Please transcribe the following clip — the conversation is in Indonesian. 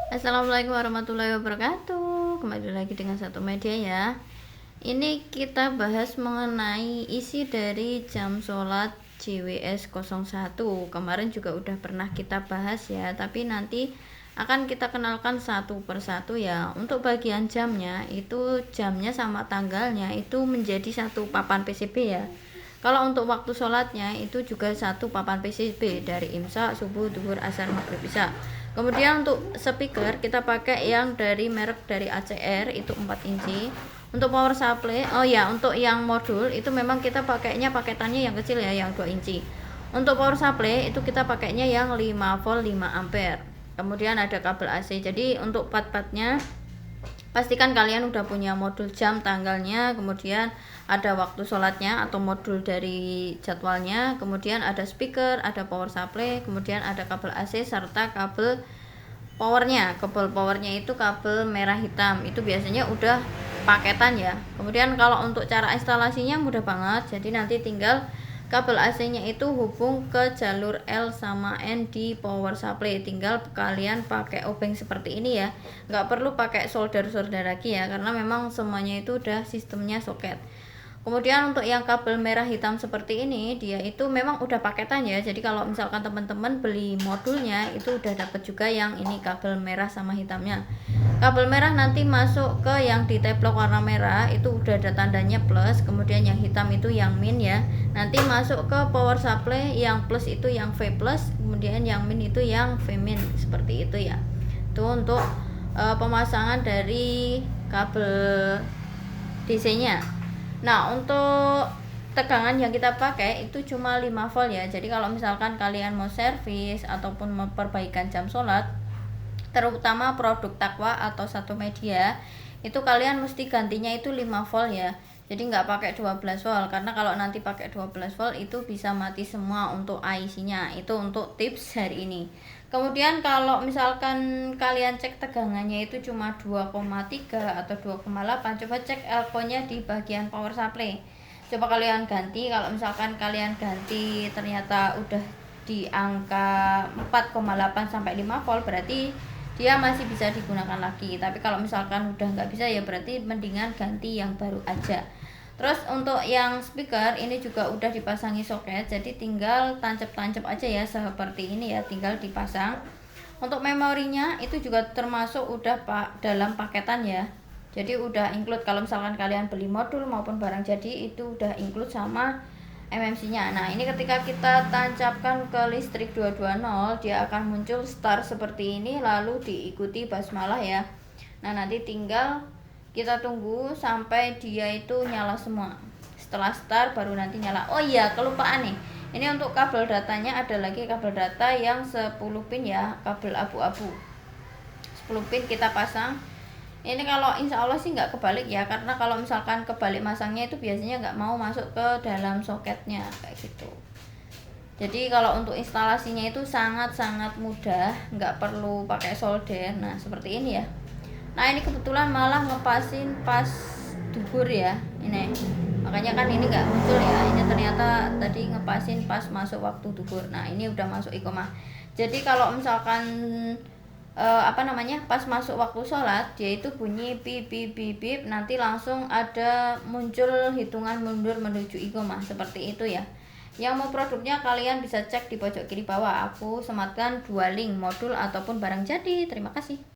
Assalamualaikum warahmatullahi wabarakatuh. Kembali lagi dengan satu media ya. Ini kita bahas mengenai isi dari jam sholat JWS 01. Kemarin juga udah pernah kita bahas ya, tapi nanti akan kita kenalkan satu persatu ya. Untuk bagian jamnya itu jamnya sama tanggalnya itu menjadi satu papan PCB ya. Kalau untuk waktu sholatnya itu juga satu papan PCB dari imsak, subuh, duhur, asar, maghrib, isya. Kemudian untuk speaker kita pakai yang dari merek dari ACR itu 4 inci. Untuk power supply, untuk yang modul itu memang kita pakainya paketannya yang kecil ya, yang 2 inci. Untuk power supply itu kita pakainya yang 5 volt 5 ampere. Kemudian ada kabel AC. Jadi untuk part-partnya pastikan kalian udah punya modul jam tanggalnya, kemudian ada waktu sholatnya atau modul dari jadwalnya, kemudian ada speaker, ada power supply, kemudian ada kabel AC serta kabel powernya. Kabel powernya itu kabel merah hitam, itu biasanya udah paketan ya. Kemudian kalau untuk cara instalasinya mudah banget, jadi nanti tinggal kabel AC-nya itu hubung ke jalur L sama N di power supply. Tinggal kalian pakai obeng seperti ini ya, nggak perlu pakai solder lagi ya, karena memang semuanya itu udah sistemnya soket. Kemudian untuk yang kabel merah hitam seperti ini, dia itu memang udah paketan ya. Jadi kalau misalkan teman-teman beli modulnya itu udah dapat juga yang ini kabel merah sama hitamnya. Kabel merah nanti masuk ke yang di teplok warna merah itu udah ada tandanya plus, kemudian yang hitam itu yang min ya. Nanti masuk ke power supply, yang plus itu yang V plus, kemudian yang min itu yang V min, seperti itu ya. Itu untuk pemasangan dari kabel DC-nya. Nah, untuk tegangan yang kita pakai itu cuma 5 volt ya. Jadi kalau misalkan kalian mau servis ataupun memperbaikan jam sholat, terutama produk Takwa atau satu media, itu kalian mesti gantinya itu 5 volt ya. Jadi nggak pakai 12 volt, karena kalau nanti pakai 12 volt itu bisa mati semua untuk IC-nya. Itu untuk tips hari ini. Kemudian kalau misalkan kalian cek tegangannya itu cuma 2,3 atau 2,8, coba cek elko-nya di bagian power supply. Coba kalian ganti, kalau misalkan kalian ganti ternyata udah di angka 4,8 sampai 5 volt, berarti dia masih bisa digunakan lagi. Tapi kalau misalkan udah nggak bisa ya berarti mendingan ganti yang baru aja. Terus untuk yang speaker ini juga udah dipasangi soket, jadi tinggal tancap-tancap aja ya seperti ini ya, tinggal dipasang. Untuk memorinya itu juga termasuk udah dalam paketan ya. Jadi udah include, kalau misalkan kalian beli modul maupun barang jadi itu udah include sama MMC-nya. Nah, ini ketika kita tancapkan ke listrik 220, dia akan muncul start seperti ini lalu diikuti basmalah ya. Nah, nanti tinggal kita tunggu sampai dia itu nyala semua. Setelah start baru nanti nyala. Oh iya, kelupaan nih. Ini untuk kabel datanya, ada lagi kabel data yang 10 pin ya, kabel abu-abu. 10 pin kita pasang. Ini kalau insya Allah sih nggak kebalik ya, karena kalau misalkan kebalik masangnya itu biasanya nggak mau masuk ke dalam soketnya kayak gitu. Jadi kalau untuk instalasinya itu sangat-sangat mudah, nggak perlu pakai solder. Nah, seperti ini ya. Nah, ini kebetulan malah ngepasin pas duhur ya, ini makanya kan ini nggak muncul ya. Ini ternyata tadi ngepasin pas masuk waktu duhur. Nah, ini udah masuk iqomah. Jadi kalau misalkan pas masuk waktu sholat, dia itu bunyi bip bip bip bip, nanti langsung ada muncul hitungan mundur menuju iqomah, seperti itu ya. Yang mau produknya kalian bisa cek di pojok kiri bawah, aku sematkan 2 link modul ataupun barang jadi. Terima kasih.